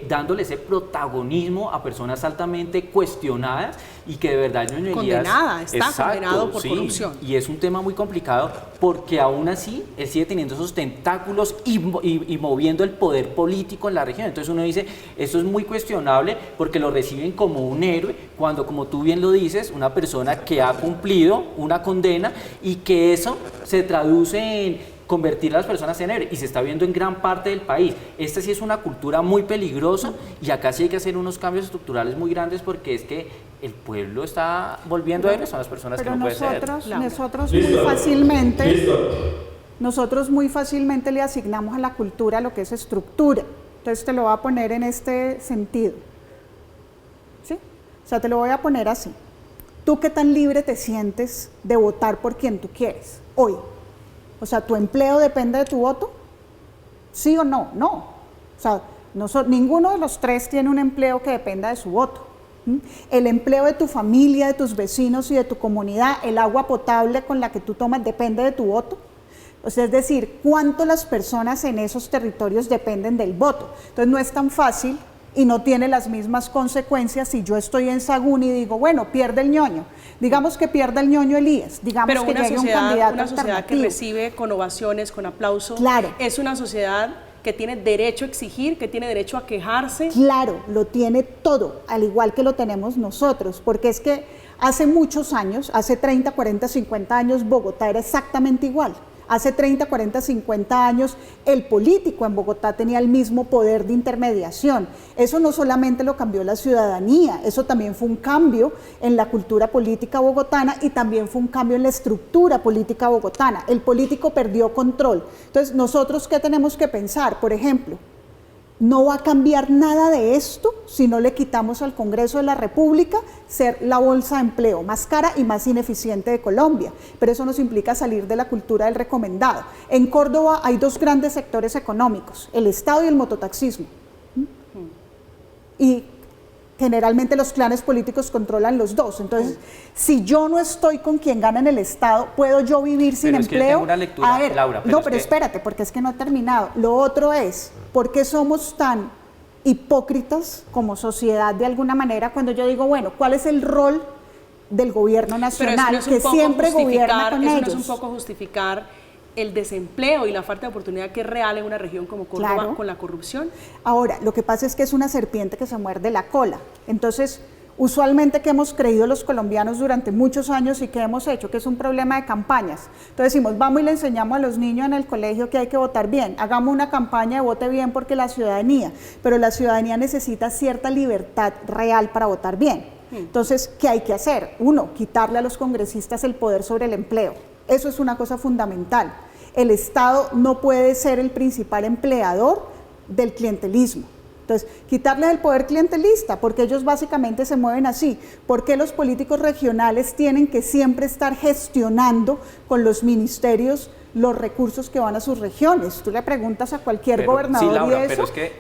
dándole ese protagonismo a personas altamente cuestionadas y que de verdad el ñoño Elías está condenado por corrupción. Y es un tema muy complicado porque aún así él sigue teniendo esos tentáculos y moviendo el poder político en la región. Entonces uno dice, esto es muy cuestionable porque lo reciben como un héroe cuando, como tú bien lo dices, una persona que ha cumplido una condena y que eso se traduce en convertir a las personas en héroes y se está viendo en gran parte del país. Esta sí es una cultura muy peligrosa y acá sí hay que hacer unos cambios estructurales muy grandes porque es que el pueblo está volviendo a héroes, son las personas que no pueden ser. Nosotros muy fácilmente le asignamos a la cultura lo que es estructura. Entonces te lo voy a poner en este sentido. ¿Sí? O sea, te lo voy a poner así. ¿Tú qué tan libre te sientes de votar por quien tú quieres hoy? O sea, ¿tu empleo depende de tu voto? ¿Sí o no? No. O sea, ninguno de los tres tiene un empleo que dependa de su voto. El empleo de tu familia, de tus vecinos y de tu comunidad, el agua potable con la que tú tomas depende de tu voto. O sea, es decir, ¿cuánto las personas en esos territorios dependen del voto? Entonces no es tan fácil y no tiene las mismas consecuencias si yo estoy en Sagún y digo, bueno, pierde el ñoño. Digamos que pierda el ñoño Elías, digamos que llegue un candidato una sociedad que recibe con ovaciones, con aplauso, claro. Es una sociedad que tiene derecho a exigir, que tiene derecho a quejarse. Claro, lo tiene todo, al igual que lo tenemos nosotros, porque es que hace muchos años, hace 30, 40, 50 años, Bogotá era exactamente igual. Hace 30, 40, 50 años el político en Bogotá tenía el mismo poder de intermediación. Eso no solamente lo cambió la ciudadanía, eso también fue un cambio en la cultura política bogotana y también fue un cambio en la estructura política bogotana. El político perdió control. Entonces, nosotros, ¿qué tenemos que pensar? Por ejemplo, no va a cambiar nada de esto si no le quitamos al Congreso de la República ser la bolsa de empleo más cara y más ineficiente de Colombia, pero eso nos implica salir de la cultura del recomendado. En Córdoba hay dos grandes sectores económicos, el Estado y el mototaxismo. Y generalmente los clanes políticos controlan los dos. Entonces, si yo no estoy con quien gana en el Estado, ¿puedo yo vivir sin empleo? Que yo tengo una lectura, a ver, Laura, pero espérate, porque es que no he terminado. Lo otro es, ¿por qué somos tan hipócritas como sociedad de alguna manera cuando yo digo, bueno, ¿cuál es el rol del gobierno nacional que siempre gobierna con ellos? Eso no es un poco justificar el desempleo y la falta de oportunidad que es real en una región como Córdoba, claro, con la corrupción. Ahora, lo que pasa es que es una serpiente que se muerde la cola. Entonces, usualmente, que hemos creído los colombianos durante muchos años y que hemos hecho, que es un problema de campañas. Entonces decimos, vamos y le enseñamos a los niños en el colegio que hay que votar bien, hagamos una campaña de vote bien porque la ciudadanía, pero la ciudadanía necesita cierta libertad real para votar bien. Entonces, ¿qué hay que hacer? Uno, quitarle a los congresistas el poder sobre el empleo. Eso es una cosa fundamental. El Estado no puede ser el principal empleador del clientelismo. Entonces, quitarles el poder clientelista, porque ellos básicamente se mueven así. ¿Por qué los políticos regionales tienen que siempre estar gestionando con los ministerios los recursos que van a sus regiones? Tú le preguntas a cualquier gobernador, sí, Laura,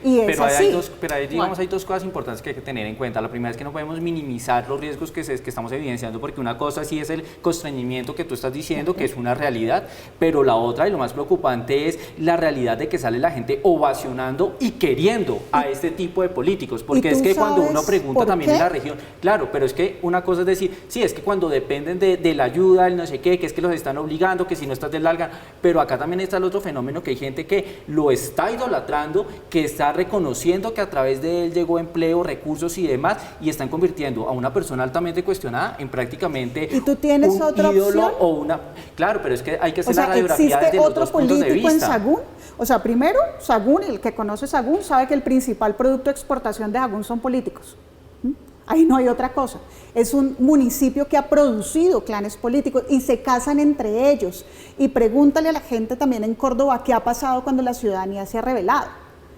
y eso, pero ahí, digamos, hay dos cosas importantes que hay que tener en cuenta. La primera es que no podemos minimizar los riesgos que estamos evidenciando, porque una cosa sí es el constreñimiento que tú estás diciendo, que es una realidad, pero la otra y lo más preocupante es la realidad de que sale la gente ovacionando y queriendo a este tipo de políticos, porque es que cuando uno pregunta también en la región, claro, pero es que una cosa es decir, sí, es que cuando dependen de la ayuda, el no sé qué, que es que los están obligando, que si no estás del larga. Pero acá también está el otro fenómeno, que hay gente que lo está idolatrando, que está reconociendo que a través de él llegó empleo, recursos y demás, y están convirtiendo a una persona altamente cuestionada en prácticamente ¿y tú tienes un otra ídolo opción? O una... Claro, pero es que hay que hacer la radiografía desde los dos puntos de vista. ¿Existe otro político en Sagún? O sea, primero, Sagún, el que conoce Sagún, sabe que el principal producto de exportación de Sagún son políticos. Ahí no hay otra cosa. Es un municipio que ha producido clanes políticos y se casan entre ellos. Y pregúntale a la gente también en Córdoba qué ha pasado cuando la ciudadanía se ha rebelado.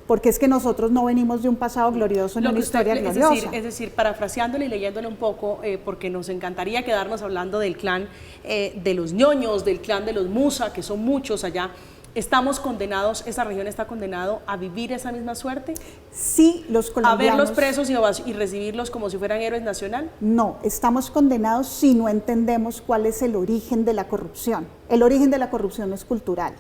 Porque es que nosotros no venimos de un pasado glorioso ni una historia gloriosa. Es decir, parafraseándole y leyéndole un poco, porque nos encantaría quedarnos hablando del clan de los ñoños, del clan de los Musa, que son muchos allá. ¿Estamos condenados, esa región está condenado a vivir esa misma suerte? Sí, los colombianos. ¿A verlos presos y recibirlos como si fueran héroes nacional? No, estamos condenados si no entendemos cuál es el origen de la corrupción. El origen de la corrupción es cultural.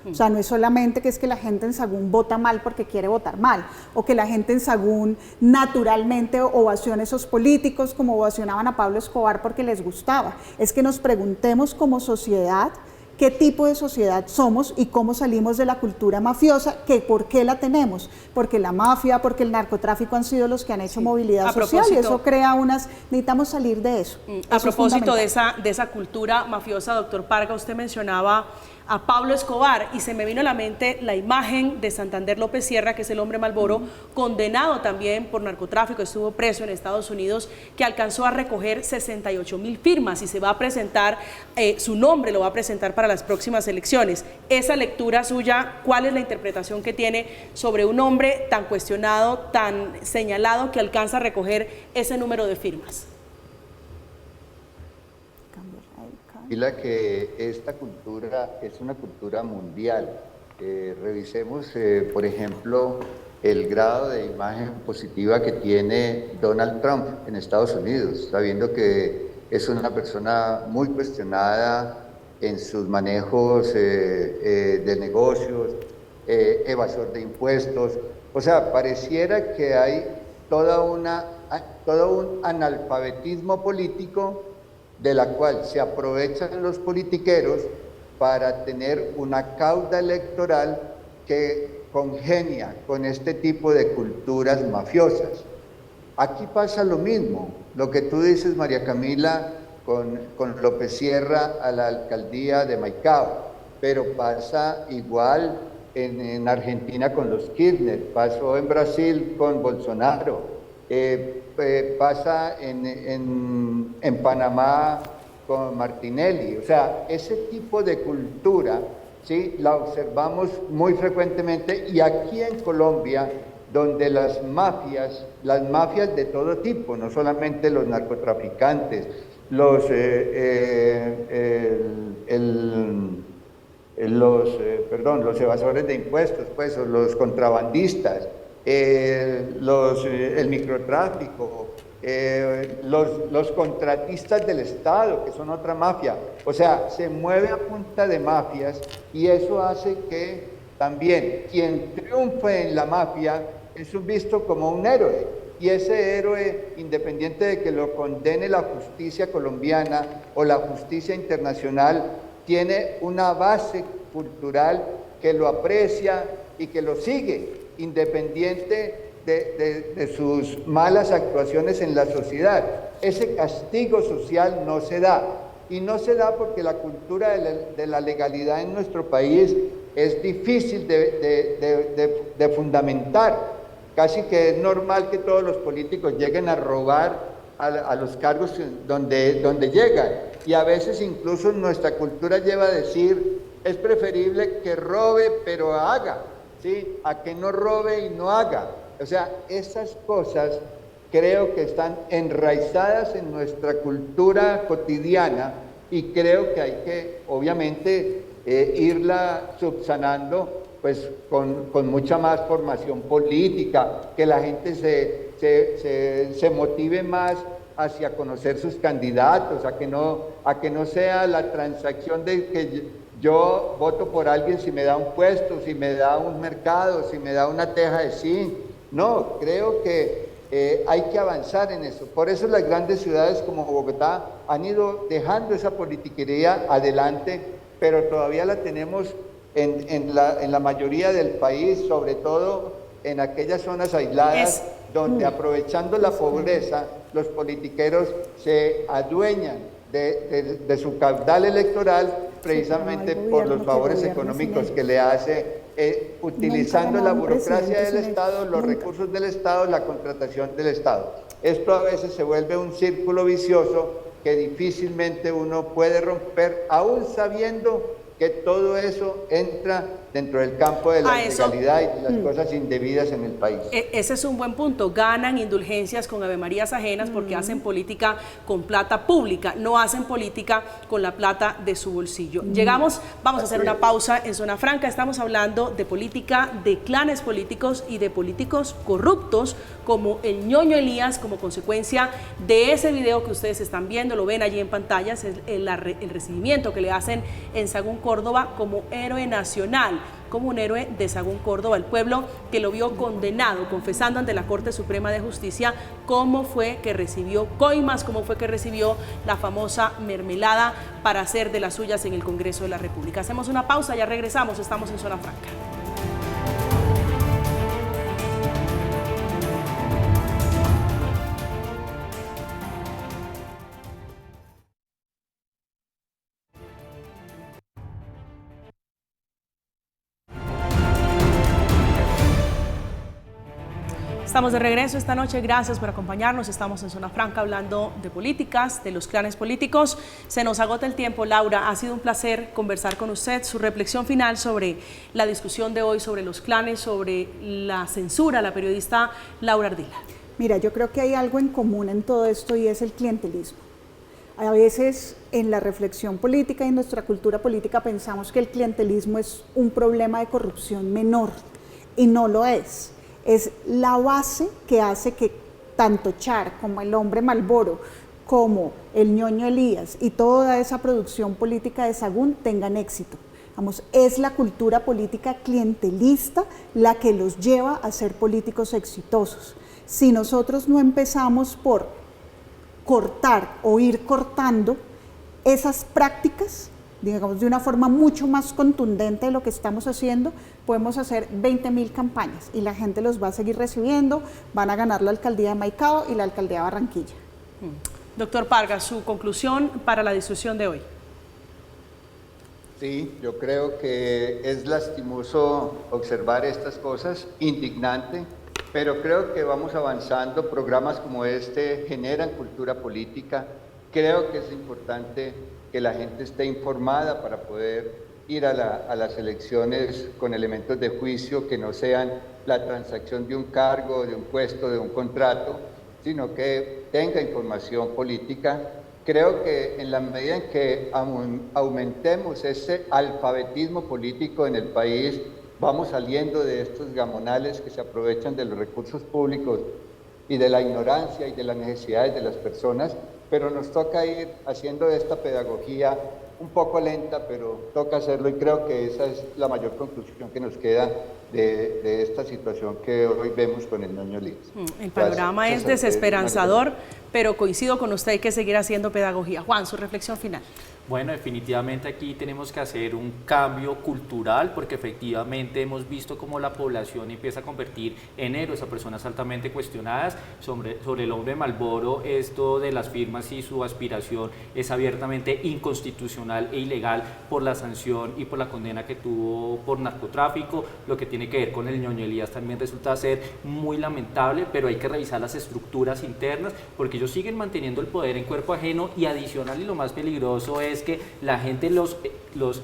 O sea, no es solamente que es que la gente en Sagún vota mal porque quiere votar mal, o que la gente en Sagún naturalmente ovaciona a esos políticos como ovacionaban a Pablo Escobar porque les gustaba. Es que nos preguntemos como sociedad qué tipo de sociedad somos y cómo salimos de la cultura mafiosa, que por qué la tenemos, porque la mafia, porque el narcotráfico han sido los que han hecho movilidad social y eso crea necesitamos salir de eso. A propósito de esa cultura mafiosa, doctor Parga, usted mencionaba a Pablo Escobar y se me vino a la mente la imagen de Santander López Sierra, que es el hombre Malboro, condenado también por narcotráfico, estuvo preso en Estados Unidos, que alcanzó a recoger 68.000 firmas y se va a presentar, su nombre lo va a presentar para las próximas elecciones. Esa lectura suya, ¿cuál es la interpretación que tiene sobre un hombre tan cuestionado, tan señalado, que alcanza a recoger ese número de firmas? Y la que esta cultura es una cultura mundial. Revisemos, por ejemplo, el grado de imagen positiva que tiene Donald Trump en Estados Unidos, sabiendo que es una persona muy cuestionada en sus manejos de negocios, evasor de impuestos. O sea, pareciera que hay todo un analfabetismo político de la cual se aprovechan los politiqueros para tener una cauda electoral que congenia con este tipo de culturas mafiosas. Aquí pasa lo mismo, lo que tú dices, María Camila, con López Sierra a la alcaldía de Maicao. pero pasa igual en Argentina con los Kirchner, pasó en Brasil con Bolsonaro, pasa en Panamá con Martinelli. O sea, ese tipo de cultura, ¿sí?, la observamos muy frecuentemente, y aquí en Colombia, donde las mafias de todo tipo, no solamente los narcotraficantes, los evasores de impuestos, pues, o los contrabandistas, el microtráfico, los contratistas del Estado, que son otra mafia. O sea, se mueve a punta de mafias, y eso hace que también quien triunfe en la mafia es visto como un héroe, y ese héroe, independiente de que lo condene la justicia colombiana o la justicia internacional, tiene una base cultural que lo aprecia y que lo sigue, independiente de sus malas actuaciones en la sociedad. Ese castigo social no se da, y no se da porque la cultura de la legalidad en nuestro país es difícil de fundamentar. Casi que es normal que todos los políticos lleguen a robar a los cargos donde llegan, y a veces incluso nuestra cultura lleva a decir: es preferible que robe pero haga, ¿sí?, a que no robe y no haga. O sea, esas cosas creo que están enraizadas en nuestra cultura cotidiana, y creo que hay que, obviamente, irla subsanando, pues con mucha más formación política, que la gente se motive más hacia conocer sus candidatos, a que no sea la transacción de que yo voto por alguien si me da un puesto, si me da un mercado, si me da una teja de zinc. No, creo que hay que avanzar en eso. Por eso las grandes ciudades como Bogotá han ido dejando esa politiquería adelante, pero todavía la tenemos en la mayoría del país, sobre todo en aquellas zonas aisladas, donde, aprovechando la pobreza, los politiqueros se adueñan de su caudal electoral, precisamente por los favores económicos que le hace, utilizando la burocracia del Estado, los recursos del Estado, la contratación del Estado. Esto a veces se vuelve un círculo vicioso que difícilmente uno puede romper, aún sabiendo que todo eso entra dentro del campo de la ilegalidad y de las cosas indebidas en el país. Ese es un buen punto. Ganan indulgencias con avemarías ajenas porque hacen política con plata pública, no hacen política con la plata de su bolsillo. Vamos a hacer una pausa en Zona Franca. Estamos hablando de política, de clanes políticos y de políticos corruptos, como el ñoño Elías, como consecuencia de ese video que ustedes están viendo, lo ven allí en pantallas, es el recibimiento que le hacen en Sagún, Córdoba, como héroe nacional, como un héroe de Sagún, Córdoba, el pueblo que lo vio condenado, confesando ante la Corte Suprema de Justicia cómo fue que recibió coimas, cómo fue que recibió la famosa mermelada para hacer de las suyas en el Congreso de la República. Hacemos una pausa, ya regresamos, estamos en Zona Franca. Estamos de regreso esta noche, gracias por acompañarnos. Estamos en Zona Franca hablando de políticas, de los clanes políticos. Se nos agota el tiempo. Laura, ha sido un placer conversar con usted. Su reflexión final sobre la discusión de hoy, sobre los clanes, sobre la censura a la periodista Laura Ardila. Mira, yo creo que hay algo en común en todo esto, y es el clientelismo. A veces en la reflexión política y en nuestra cultura política pensamos que el clientelismo es un problema de corrupción menor, y no lo es. Es la base que hace que tanto Char como el hombre Malboro, como el ñoño Elías y toda esa producción política de Sagún tengan éxito. Vamos, es la cultura política clientelista la que los lleva a ser políticos exitosos. Si nosotros no empezamos por cortar o ir cortando esas prácticas, digamos, de una forma mucho más contundente de lo que estamos haciendo, podemos hacer 20.000 campañas y la gente los va a seguir recibiendo, van a ganar la alcaldía de Maicao y la alcaldía de Barranquilla. Doctor Parga, su conclusión para la discusión de hoy. Sí, yo creo que es lastimoso observar estas cosas, indignante, pero creo que vamos avanzando. Programas como este generan cultura política. Creo que es importante que la gente esté informada para poder ir a las elecciones con elementos de juicio que no sean la transacción de un cargo, de un puesto, de un contrato, sino que tenga información política. Creo que en la medida en que aumentemos ese alfabetismo político en el país, vamos saliendo de estos gamonales que se aprovechan de los recursos públicos y de la ignorancia y de las necesidades de las personas, pero nos toca ir haciendo esta pedagogía un poco lenta, pero toca hacerlo, y creo que esa es la mayor conclusión que nos queda de esta situación que hoy vemos con el ñoño Leaks. El panorama es desesperanzador, pero coincido con usted, hay que seguir haciendo pedagogía. Juan, su reflexión final. Bueno, definitivamente aquí tenemos que hacer un cambio cultural, porque efectivamente hemos visto cómo la población empieza a convertir en héroes a personas altamente cuestionadas. Sobre el hombre Malboro, esto de las firmas y su aspiración es abiertamente inconstitucional e ilegal por la sanción y por la condena que tuvo por narcotráfico. Lo que tiene que ver con el ñoño Elías también resulta ser muy lamentable, pero hay que revisar las estructuras internas, porque ellos siguen manteniendo el poder en cuerpo ajeno, y adicional, y lo más peligroso es que la gente los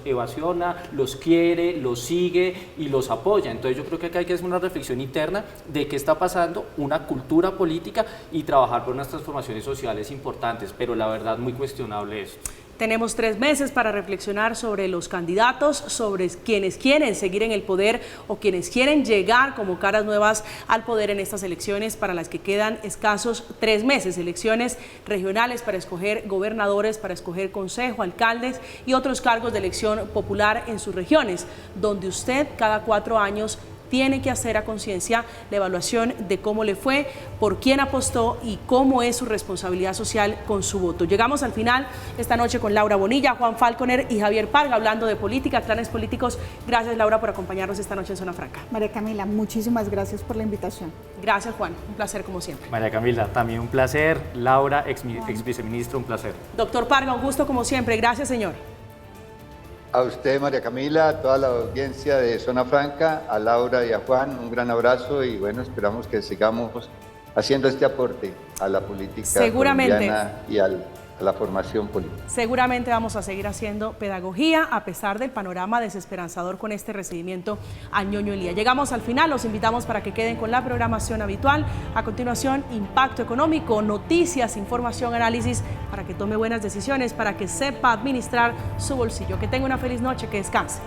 evasiona, los quiere, los sigue y los apoya. Entonces yo creo que acá hay que hacer una reflexión interna de qué está pasando, una cultura política, y trabajar por unas transformaciones sociales importantes, pero la verdad muy cuestionable eso. Tenemos 3 meses para reflexionar sobre los candidatos, sobre quienes quieren seguir en el poder o quienes quieren llegar como caras nuevas al poder en estas elecciones, para las que quedan escasos 3 meses, elecciones regionales para escoger gobernadores, para escoger consejo, alcaldes y otros cargos de elección popular en sus regiones, donde usted cada 4 años tiene que hacer a conciencia la evaluación de cómo le fue, por quién apostó y cómo es su responsabilidad social con su voto. Llegamos al final esta noche con Laura Bonilla, Juan Falconer y Javier Parga hablando de política, clanes políticos. Gracias, Laura, por acompañarnos esta noche en Zona Franca. María Camila, muchísimas gracias por la invitación. Gracias, Juan. Un placer como siempre. María Camila, también un placer. Laura, ex viceministro, un placer. Doctor Parga, un gusto como siempre. Gracias, señor. A usted, María Camila, a toda la audiencia de Zona Franca, a Laura y a Juan, un gran abrazo, y bueno, esperamos que sigamos haciendo este aporte a la política colombiana y a la formación política. Seguramente vamos a seguir haciendo pedagogía a pesar del panorama desesperanzador con este recibimiento a ñoño Elías. Llegamos al final, los invitamos para que queden con la programación habitual. A continuación, impacto económico, noticias, información, análisis, para que tome buenas decisiones, para que sepa administrar su bolsillo. Que tenga una feliz noche, que descanse.